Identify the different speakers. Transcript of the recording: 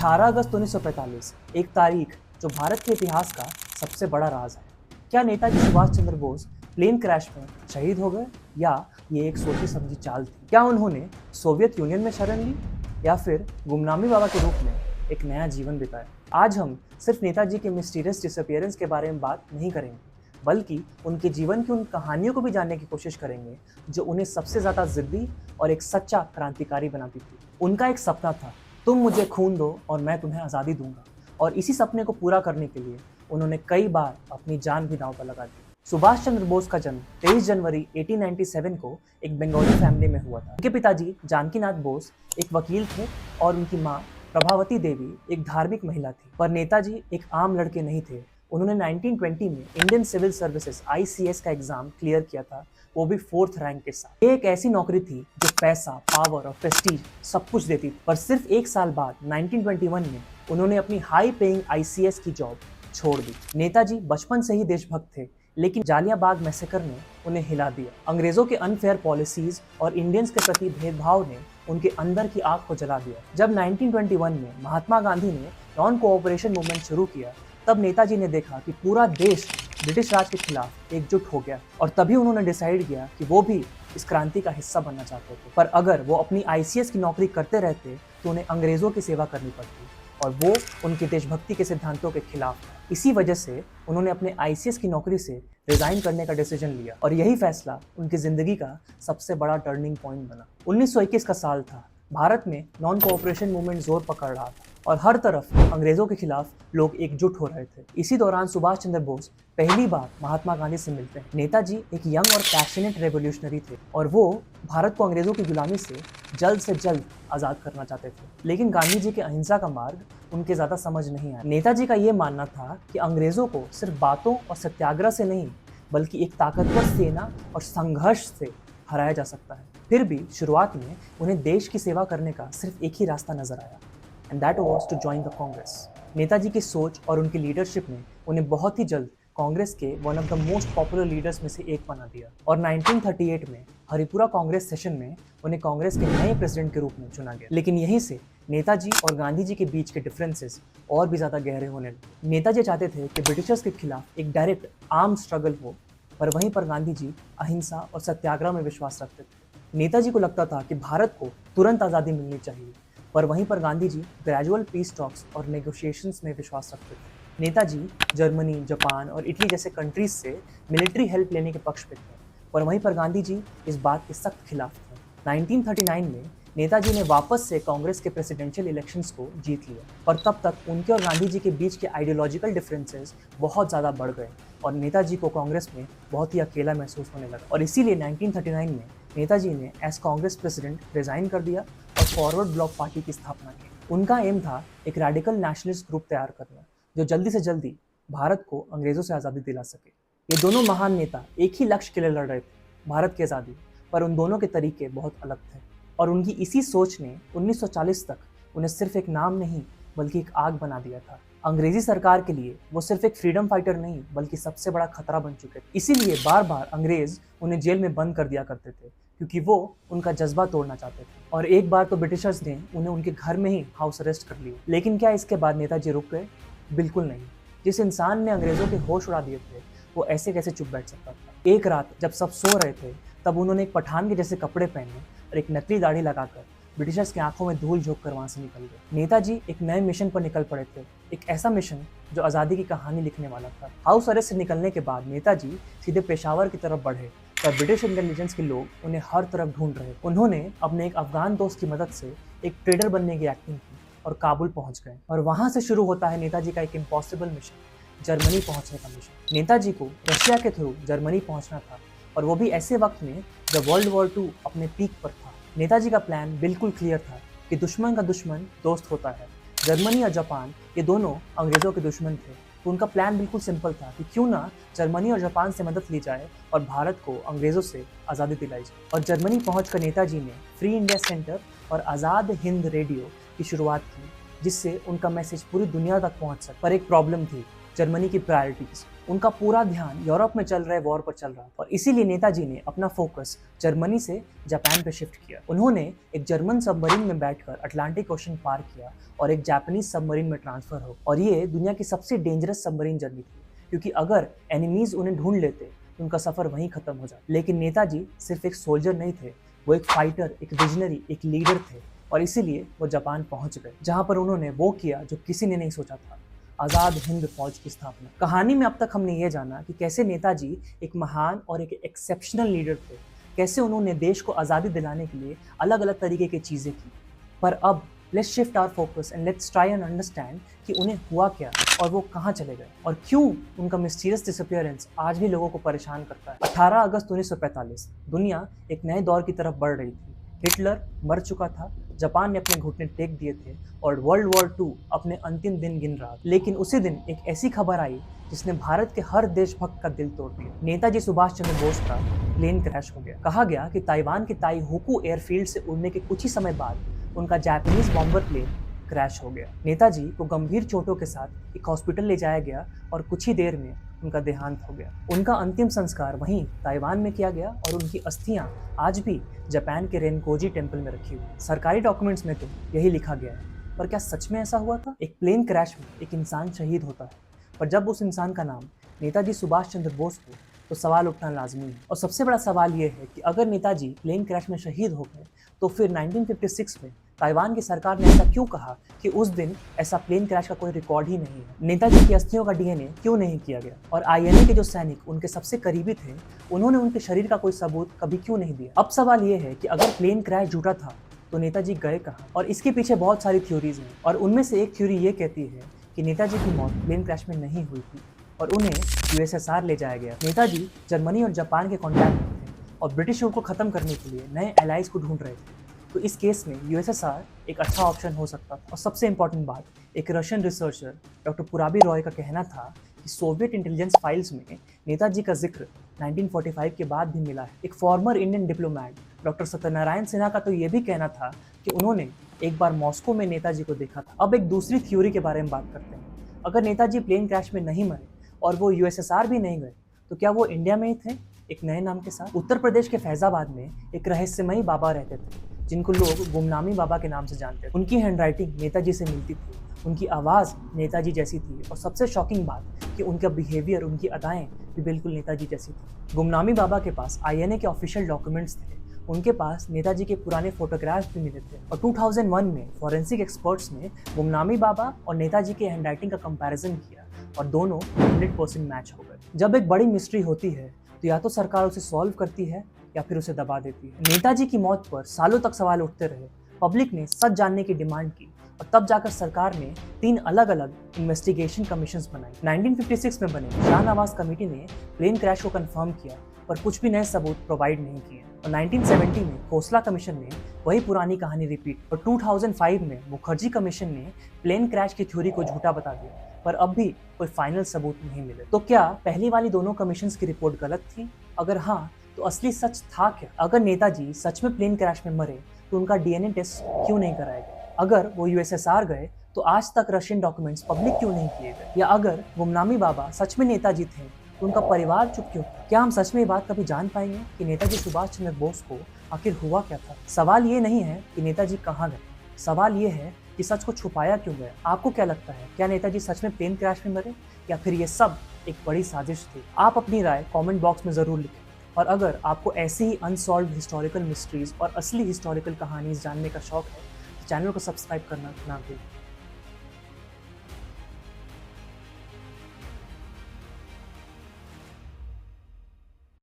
Speaker 1: 18 अगस्त 1945 एक तारीख जो भारत के इतिहास का सबसे बड़ा राज है। क्या नेताजी सुभाष चंद्र बोस प्लेन क्रैश में शहीद हो गए या ये एक सोची समझी चाल थी? क्या उन्होंने सोवियत यूनियन में शरण ली या फिर गुमनामी बाबा के रूप में एक नया जीवन बिताया? आज हम सिर्फ नेताजी के मिस्टीरियस डिसअपियरेंस के बारे में बात नहीं करेंगे, बल्कि उनके जीवन की उन कहानियों को भी जानने की कोशिश करेंगे जो उन्हें सबसे ज्यादा जिद्दी और एक सच्चा क्रांतिकारी बनाती थी। उनका एक सपना था, तुम मुझे खून दो और मैं तुम्हें आज़ादी दूंगा, और इसी सपने को पूरा करने के लिए उन्होंने कई बार अपनी जान भी दांव पर लगा दी। सुभाष चंद्र बोस का जन्म 23 जनवरी 1897 को एक बंगाली फैमिली में हुआ था। उनके पिताजी जानकीनाथ बोस एक वकील थे और उनकी माँ प्रभावती देवी एक धार्मिक महिला थी। पर नेताजी एक आम लड़के नहीं थे। उन्होंने 1920 में इंडियन सिविल सर्विसेज ICS का एग्जाम क्लियर किया था, वो भी 4th रैंक के साथ। ये एक ऐसी नौकरी थी जो पैसा, पावर और प्रेस्टीज सब कुछ देती थी। पर सिर्फ एक साल बाद 1921 में उन्होंने अपनी हाई पेइंग ICS की जॉब छोड़ दी। नेताजी बचपन से ही देशभक्त थे, लेकिन जालियांबाग मैसेकर ने उन्हें हिला दिया। अंग्रेजों के अनफेयर पॉलिसीज और इंडियंस के प्रति भेदभाव ने उनके अंदर की आग को जला दिया। जब 1921 में महात्मा गांधी ने नॉन कोऑपरेशन मूवमेंट शुरू किया, तब नेताजी ने देखा कि पूरा देश ब्रिटिश राज के खिलाफ एकजुट हो गया, और तभी उन्होंने डिसाइड किया कि वो भी इस क्रांति का हिस्सा बनना चाहते थे। पर अगर वो अपनी ICS की नौकरी करते रहते तो उन्हें अंग्रेजों की सेवा करनी पड़ती, और वो उनके देशभक्ति के सिद्धांतों के खिलाफ था। इसी वजह से उन्होंने अपने ICS की नौकरी से रिजाइन करने का डिसीजन लिया, और यही फैसला उनकी जिंदगी का सबसे बड़ा टर्निंग पॉइंट बना। 1921 का साल था। भारत में नॉन कोऑपरेशन मूवमेंट जोर पकड़ रहा था और हर तरफ अंग्रेजों के खिलाफ लोग एकजुट हो रहे थे। इसी दौरान सुभाष चंद्र बोस पहली बार महात्मा गांधी से मिलते हैं। नेताजी एक यंग और पैशनेट रेवोल्यूशनरी थे, और वो भारत को अंग्रेजों की गुलामी से जल्द आज़ाद करना चाहते थे। लेकिन गांधी जी के अहिंसा का मार्ग उनके ज़्यादा समझ नहीं आया। नेताजी का ये मानना था कि अंग्रेजों को सिर्फ बातों और सत्याग्रह से नहीं, बल्कि एक ताकतवर सेना और संघर्ष से हराया जा सकता है। फिर भी शुरुआत में उन्हें देश की सेवा करने का सिर्फ एक ही रास्ता नजर आया, and that was to join the Congress. Netaji की सोच और उनकी लीडरशिप ने उन्हें बहुत ही जल्द कांग्रेस के one of the most popular leaders में से एक बना दिया, और 1938 में हरिपुरा कांग्रेस सेशन में उन्हें कांग्रेस के नए प्रेसिडेंट के रूप में चुना गया। लेकिन यहीं से नेताजी और गांधी जी के बीच के डिफरेंसेस और भी ज़्यादा गहरे होने लगे। नेताजी चाहते थे कि ब्रिटिशर्स के खिलाफ एक डायरेक्ट आर्म स्ट्रगल हो, पर वहीं पर गांधी जी अहिंसा और सत्याग्रह में विश्वास रखते थे। नेताजी को लगता था कि भारत को तुरंत आज़ादी मिलनी चाहिए, पर वहीं पर Gandhi ji gradual peace talks और नेगोशिएशंस में विश्वास रखते थे। नेताजी जर्मनी, जापान और इटली जैसे कंट्रीज से मिलिट्री हेल्प लेने के पक्ष पे थे, पर वहीं पर गांधी जी इस बात के सख्त खिलाफ थे। 1939 में नेताजी ने वापस से कांग्रेस के प्रेसिडेंशियल इलेक्शंस को जीत लिया, पर तब तक उनके और गांधी जी के बीच के आइडियोलॉजिकल डिफरेंसेस बहुत ज़्यादा बढ़ गए, और नेताजी को कांग्रेस में बहुत ही अकेला महसूस होने लगा। और इसीलिए 1939 में नेताजी ने एज कांग्रेस प्रेसिडेंट रिजाइन कर दिया और फॉरवर्ड ब्लॉक पार्टी की स्थापना की। उनका एम था एक रेडिकल नेशनलिस्ट ग्रुप तैयार करना, जो जल्दी से जल्दी भारत को अंग्रेजों से आज़ादी दिला सके। ये दोनों महान नेता एक ही लक्ष्य के लिए लड़ रहे थे, भारत की आज़ादी, पर उन दोनों के तरीके बहुत अलग थे, और उनकी इसी सोच ने 1940 तक उन्हें सिर्फ एक नाम नहीं, बल्कि एक आग बना दिया था। अंग्रेजी सरकार के लिए वो सिर्फ एक फ्रीडम फाइटर नहीं, बल्कि सबसे बड़ा खतरा बन चुके थे। इसीलिए बार बार अंग्रेज उन्हें जेल में बंद कर दिया करते थे, क्योंकि वो उनका जज्बा तोड़ना चाहते थे। और एक बार तो ब्रिटिशर्स ने उन्हें उनके घर में ही हाउस अरेस्ट कर लिया। लेकिन क्या इसके बाद नेताजी रुक गए? बिल्कुल नहीं। जिस इंसान ने अंग्रेजों के होश उड़ा दिए थे, वो ऐसे कैसे चुप बैठ सकता था? एक रात जब सब सो रहे थे, तब उन्होंने एक पठान के जैसे कपड़े पहने और एक नकली दाढ़ी लगाकर ब्रिटिशर्स की आंखों में धूल झोंक कर वहां से निकल गए। नेताजी एक नए मिशन पर निकल पड़े थे, एक ऐसा मिशन जो आज़ादी की कहानी लिखने वाला था। हाउस अरेस्ट से निकलने के बाद नेताजी सीधे पेशावर की तरफ बढ़े, पर ब्रिटिश इंटेलिजेंस के लोग उन्हें हर तरफ ढूंढ रहे। उन्होंने अपने एक अफगान दोस्त की मदद से एक ट्रेडर बनने की एक्टिंग की और काबुल पहुंच गए, और वहां से शुरू होता है नेताजी का एक इम्पॉसिबल मिशन, जर्मनी पहुंचने का मिशन। नेताजी को रशिया के थ्रू जर्मनी पहुंचना था, और वो भी ऐसे वक्त में जब वर्ल्ड वॉर 2 अपने पीक पर था। नेताजी का प्लान बिल्कुल क्लियर था कि दुश्मन का दुश्मन दोस्त होता है। जर्मनी और जापान ये दोनों अंग्रेजों के दुश्मन थे, तो उनका प्लान बिल्कुल सिंपल था कि क्यों ना जर्मनी और जापान से मदद ली जाए और भारत को अंग्रेजों से आज़ादी दिलाई जाए। और जर्मनी पहुंचकर नेताजी ने फ्री इंडिया सेंटर और आज़ाद हिंद रेडियो की शुरुआत की, जिससे उनका मैसेज पूरी दुनिया तक पहुंच सके। पर एक प्रॉब्लम थी, जर्मनी की प्रायोरिटीज। उनका पूरा ध्यान यूरोप में चल रहे वॉर पर चल रहा था और इसीलिए नेताजी ने अपना फोकस जर्मनी से जापान पे शिफ्ट किया। उन्होंने एक जर्मन सबमरीन में बैठकर अटलांटिक ओशन पार किया और एक जापानीज सबमरीन में ट्रांसफर हो, और ये दुनिया की सबसे डेंजरस सबमरीन जर्नी थी, क्योंकि अगर एनिमीज उन्हें ढूंढ लेते तो उनका सफर वहीं खत्म हो जाता। लेकिन नेताजी सिर्फ एक सोल्जर नहीं थे, वो एक फाइटर, एक विजनरी, एक लीडर थे, और इसीलिए वो जापान पहुंच गए, जहां पर उन्होंने वो किया जो किसी ने नहीं सोचा था, आज़ाद हिंद फौज की स्थापना। कहानी में अब तक हमने ये जाना कि कैसे नेताजी एक महान और एक एक्सेप्शनल लीडर थे, कैसे उन्होंने देश को आज़ादी दिलाने के लिए अलग अलग तरीके की चीज़ें की। पर अब let's shift our focus and let's try and understand कि उन्हें हुआ क्या और वो कहाँ चले गए और क्यों उनका मिस्टीरियस डिसअपीयरेंस आज भी लोगों को परेशान करता है। 18 अगस्त 1945 दुनिया एक नए दौर की तरफ बढ़ रही थी। हिटलर मर चुका था, जापान ने अपने घुटने टेक दिए थे और वर्ल्ड वॉर 2 अपने अंतिम दिन गिन रहा था। लेकिन उसी दिन एक ऐसी खबर आई जिसने भारत के हर देशभक्त का दिल तोड़ दिया। नेताजी सुभाष चंद्र बोस का प्लेन क्रैश हो गया। कहा गया कि ताइवान के ताई हुकू एयरफील्ड से उड़ने के कुछ ही समय बाद उनका जापानीज बॉम्बर प्लेन क्रैश हो गया। नेताजी को गंभीर चोटों के साथ एक हॉस्पिटल ले जाया गया और कुछ ही देर में उनका देहांत हो गया। उनका अंतिम संस्कार वहीं ताइवान में किया गया और उनकी अस्थियां आज भी जापान के रेनकोजी टेम्पल में रखी हुई। सरकारी डॉक्यूमेंट्स में तो यही लिखा गया है, पर क्या सच में ऐसा हुआ था? एक प्लेन क्रैश में एक इंसान शहीद होता है, पर जब उस इंसान का नाम नेताजी सुभाष चंद्र बोस हो तो सवाल उठना लाजमी है। और सबसे बड़ा सवाल यह है कि अगर नेताजी प्लेन क्रैश में शहीद हो गए तो फिर 1956 में ताइवान की सरकार ने ऐसा क्यों कहा कि उस दिन ऐसा प्लेन क्रैश का कोई रिकॉर्ड ही नहीं है? नेताजी की अस्थियों का डीएनए क्यों नहीं किया गया? और आईएनए के जो सैनिक उनके सबसे करीबी थे, उन्होंने उनके शरीर का कोई सबूत कभी क्यों नहीं दिया? अब सवाल ये है कि अगर प्लेन क्रैश झूठा था तो नेताजी गए कहाँ? और इसके पीछे बहुत सारी थ्योरीज हैं, और उनमें से एक थ्योरी ये कहती है कि नेताजी की मौत प्लेन क्रैश में नहीं हुई थी और उन्हें यूएसएसआर ले जाया गया। नेताजी जर्मनी और जापान के कॉन्टैक्ट में थे और ब्रिटिश रूल को खत्म करने के लिए नए एलाइज को ढूंढ रहे थे, तो इस केस में यूएसएसआर एक अच्छा ऑप्शन हो सकता था। और सबसे इंपॉर्टेंट बात, एक रशियन रिसर्चर डॉक्टर पुराबी रॉय का कहना था कि सोवियत इंटेलिजेंस फाइल्स में नेताजी का जिक्र 1945 के बाद भी मिला है। एक former Indian diplomat doctor Satyanarayan Sinha का तो ये भी कहना था कि उन्होंने एक बार मॉस्को में नेताजी को देखा था। अब एक दूसरी थ्योरी के बारे में बात करते हैं। अगर नेताजी प्लेन क्रैश में नहीं मरे और वो यूएसएसआर भी नहीं गए, तो क्या वो इंडिया में ही थे एक नए नाम के साथ? उत्तर प्रदेश के फैजाबाद में एक रहस्यमयी बाबा रहते थे जिनको लोग गुमनामी बाबा के नाम से जानते थे। उनकी हैंडराइटिंग नेताजी से मिलती थी, उनकी आवाज़ नेताजी जैसी थी, और सबसे शॉकिंग बात कि उनका बिहेवियर, उनकी अदाएं भी बिल्कुल नेताजी जैसी थी। गुमनामी बाबा के पास आईएनए के ऑफिशियल डॉक्यूमेंट्स थे, उनके पास नेताजी के पुराने फोटोग्राफ्स भी मिले थे, और 2001 में फॉरेंसिक एक्सपर्ट्स ने गुमनामी बाबा और नेताजी के हैंडराइटिंग का कंपैरिजन किया और दोनों 100% मैच हो गए। जब एक बड़ी मिस्ट्री होती है तो या तो सरकार उसे सॉल्व करती है या फिर उसे दबा देती है। नेताजी की मौत पर सालों तक सवाल उठते रहे, पब्लिक ने सच जानने की डिमांड की, और तब जाकर सरकार ने 3 अलग अलग इन्वेस्टिगेशन कमीशंस बनाई। 1956 में बने शाहनवाज कमेटी ने प्लेन क्रैश को कंफर्म किया, पर कुछ भी नए सबूत प्रोवाइड नहीं किए। और 1970 में खोसला कमीशन ने वही पुरानी कहानी रिपीट, और 2005 में मुखर्जी कमीशन ने प्लेन क्रैश की थ्योरी को झूठा बता दिया, पर अब भी कोई फाइनल सबूत नहीं मिले। तो क्या पहली वाली दोनों कमीशंस की रिपोर्ट गलत थी? अगर हाँ, तो असली सच था क्या? अगर नेताजी सच में प्लेन क्रैश में मरे तो उनका डीएनए टेस्ट क्यों नहीं कराया गया? अगर वो यूएसएसआर गए तो आज तक रशियन डॉक्यूमेंट्स पब्लिक क्यों नहीं किए गए? या अगर गुमनामी बाबा सच में नेताजी थे तो उनका परिवार चुप क्यों था? क्या हम सच में ये बात कभी जान पाएंगे कि नेताजी सुभाष चंद्र बोस को आखिर हुआ क्या था? सवाल ये नहीं है कि नेताजी कहाँ गए, सवाल ये है कि सच को छुपाया क्यों गया? आपको क्या लगता है, क्या नेताजी सच में प्लेन क्रैश में मरे या फिर ये सब एक बड़ी साजिश थी? आप अपनी राय कमेंट बॉक्स में ज़रूर लिखें, और अगर आपको ऐसी ही अनसॉल्व्ड हिस्टोरिकल मिस्ट्रीज और असली हिस्टोरिकल कहानीज जानने का शौक है तो चैनल को सब्सक्राइब करना ना भूलें।